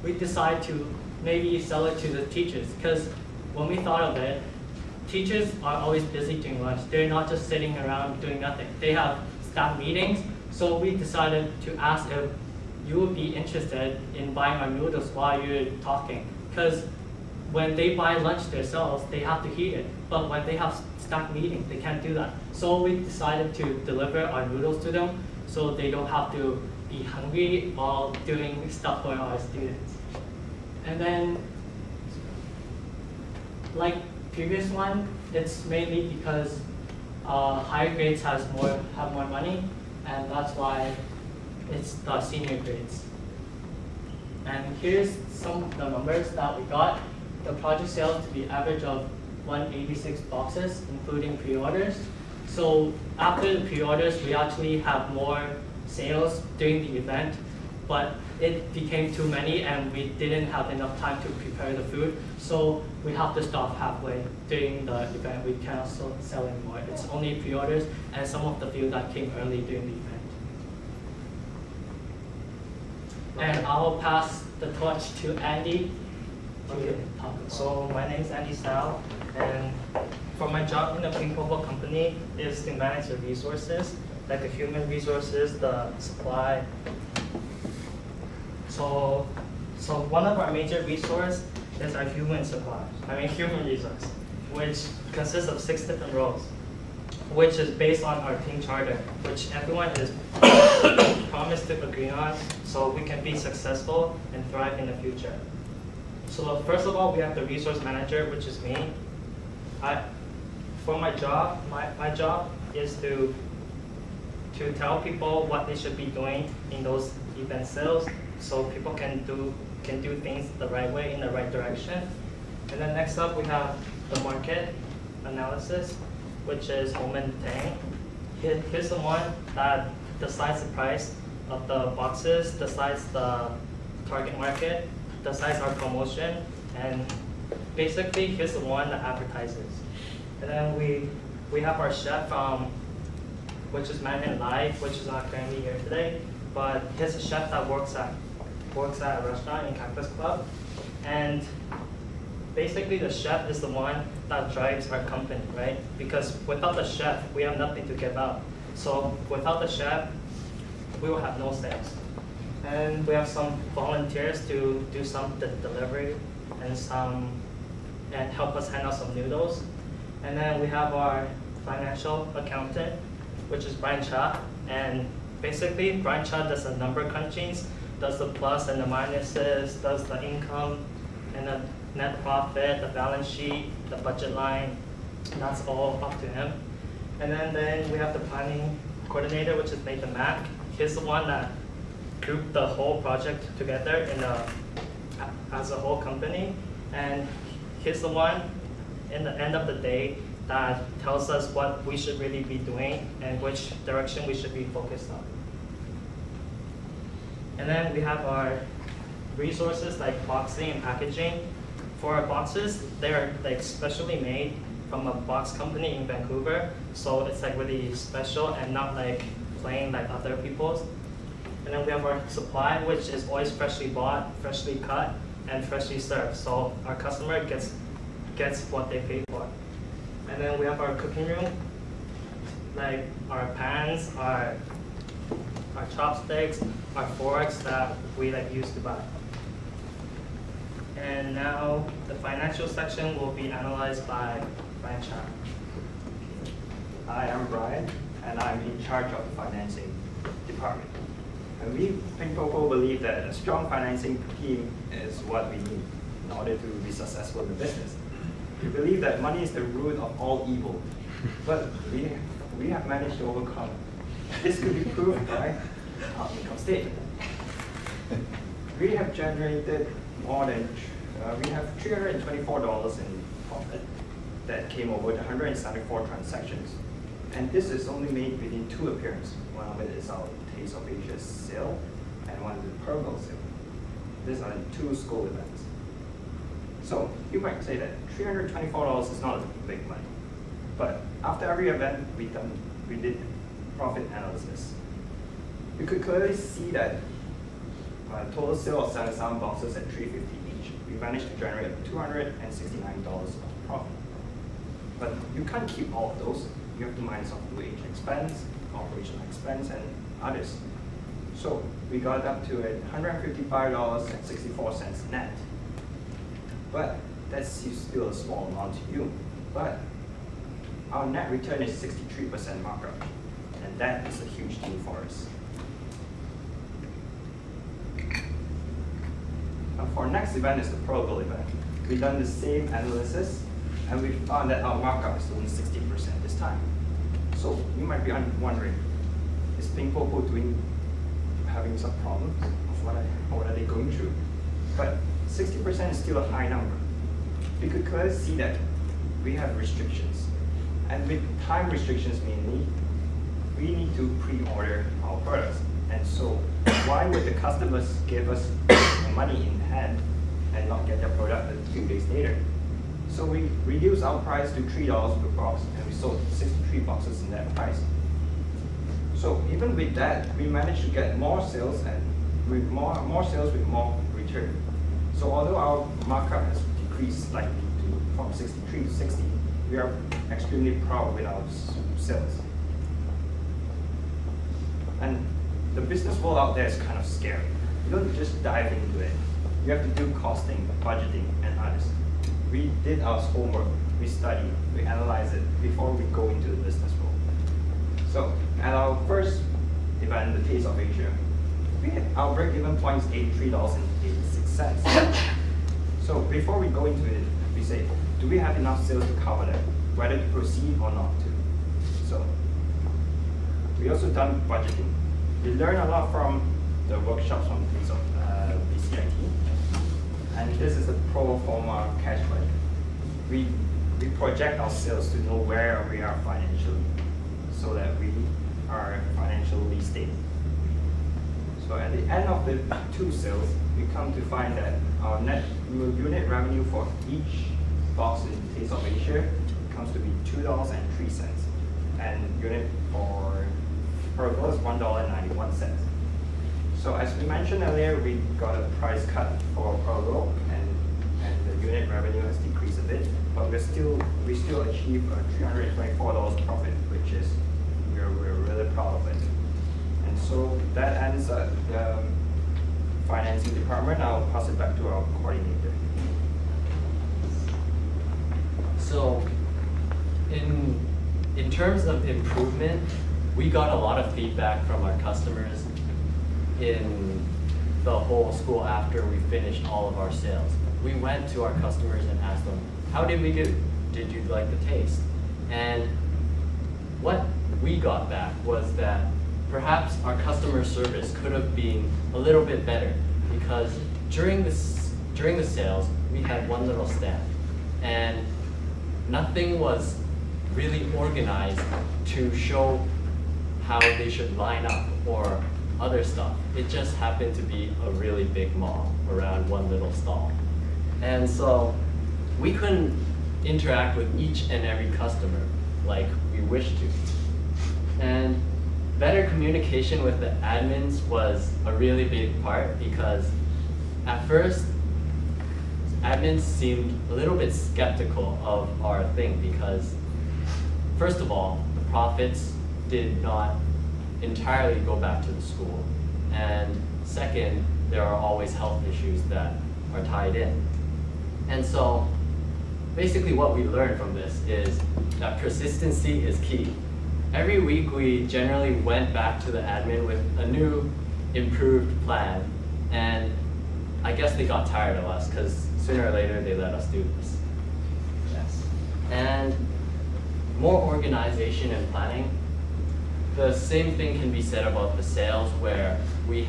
we decided to maybe sell it to the teachers, because when we thought of it, teachers are always busy during lunch. They're not just sitting around doing nothing. They have staff meetings, so we decided to ask if you would be interested in buying our noodles while you're talking, because when they buy lunch themselves, they have to heat it. But when they have staff meetings, they can't do that. So we decided to deliver our noodles to them so they don't have to be hungry while doing stuff for our students. And then, like previous one, it's mainly because higher grades have more money, and that's why it's the senior grades. And here's some of the numbers that we got. The project sales to be average of 186 boxes, including pre-orders. So after the pre-orders, we actually have more sales during the event, but it became too many and we didn't have enough time to prepare the food. So we have to stop halfway during the event. We cannot sell anymore. It's only pre-orders and some of the few that came early during the event. And I'll pass the torch to Andy. Okay. So my name is Andy Sal, and for my job in the PingPoPo company is to manage the resources, like the human resources, the supply. So one of our major resources is our human resource, which consists of 6 different roles, which is based on our team charter, which everyone is promised to agree on so we can be successful and thrive in the future. So first of all, we have the resource manager, which is me. For my job, my job is to tell people what they should be doing in those event sales, so people can do things the right way, in the right direction. And then next up, we have the market analysis, which is Omen Tang. Here's the one that decides the price of the boxes, decides the target market, decides our promotion, and basically here's the one that advertises. And then we have our chef, which is Mandarin Live, which is not currently here today, but he's a chef that works at a restaurant in Cactus Club. And basically the chef is the one that drives our company, right? Because without the chef, we have nothing to give out. So without the chef, we will have no sales. And we have some volunteers to do some delivery and help us hand out some noodles. And then we have our financial accountant, which is Brian Cha. And basically, Brian Cha does the number crunchings, does the plus and the minuses, does the income and the net profit, the balance sheet, the budget line. That's all up to him. And then we have the planning coordinator, which is Nathan Mack. He's the one that grouped the whole project together as a whole company. And he's the one, in the end of the day, that tells us what we should really be doing and which direction we should be focused on. And then we have our resources like boxing and packaging. For our boxes, they're like specially made from a box company in Vancouver. So it's like really special and not like plain like other people's. And then we have our supply, which is always freshly bought, freshly cut, and freshly served. So our customer gets what they pay for. And then we have our cooking room, like our pans, our chopsticks, our forks that we like use to buy. And now the financial section will be analyzed by Brian Cha. Hi, I'm Brian, and I'm in charge of the financing department. And we, PingPoPo, believe that a strong financing team is what we need in order to be successful in the business. We believe that money is the root of all evil, but we have managed to overcome. This could be proved by our income statement. We have generated more than, we have $324 in profit that came over the 174 transactions. And this is only made within 2 appearances. One of it is our Taste of Asia sale, and one is the Purple sale. These are 2 school events. So you might say that $324 is not a big money. But after every event we did profit analysis. We could clearly see that total sale of 77 boxes at $3.50 each, we managed to generate $269 of profit. But you can't keep all of those. You have to minus off wage expense, operational expense, and others. So we got up to $155.64 net. But that's still a small amount to you. But our net return is 63% markup, and that is a huge deal for us. For our next event is the Pro event. We've done the same analysis, and we found that our markup is only 60% this time. So you might be wondering, is PingPoPo having some problems? What are they going through? But 60% is still a high number. We could clearly see that we have restrictions. And with time restrictions mainly, we need to pre-order our products. And so why would the customers give us money in hand and not get their product a few days later? So we reduced our price to $3 per box, and we sold 63 boxes in that price. So even with that, we managed to get more sales, and with more sales with more return. So although our markup has decreased slightly from 63 to 60, we are extremely proud with our sales. And the business world out there is kind of scary. You don't just dive into it. You have to do costing, budgeting, and others. We did our homework, we studied, we analyzed it before we go into the business world. So at our first event, the Taste of Asia, our break-even point is $83.86. So before we go into it, we say, do we have enough sales to cover that, whether to proceed or not to? So we also done budgeting. We learned a lot from the workshops from BCIT. And this is a pro forma cash budget. We project our sales to know where we are financially, so that we are financially stable. So at the end of the two sales, we come to find that our net unit revenue for each box in Taste of Asia comes to be $2.03, and unit per girl is $1.91. So as we mentioned earlier, we got a price cut for per girl, and the unit revenue has decreased a bit, but we still achieve a $324 profit, which is we're really proud of it. And so that ends the financing department. I'll pass it back to our coordinator. So in terms of improvement, we got a lot of feedback from our customers in the whole school after we finished all of our sales. We went to our customers and asked them, how did we do? Did you like the taste? And what we got back was that perhaps our customer service could have been a little bit better, because during the sales, we had one little stand, and nothing was really organized to show how they should line up or other stuff. It just happened to be a really big mall around one little stall. And so we couldn't interact with each and every customer like we wished to. And better communication with the admins was a really big part, because at first, admins seemed a little bit skeptical of our thing, because first of all, the profits did not entirely go back to the school. And second, there are always health issues that are tied in. And so basically what we learned from this is that persistency is key. Every week we generally went back to the admin with a new improved plan, and I guess they got tired of us because sooner or later they let us do this. Yes. And more organization and planning. The same thing can be said about the sales, where we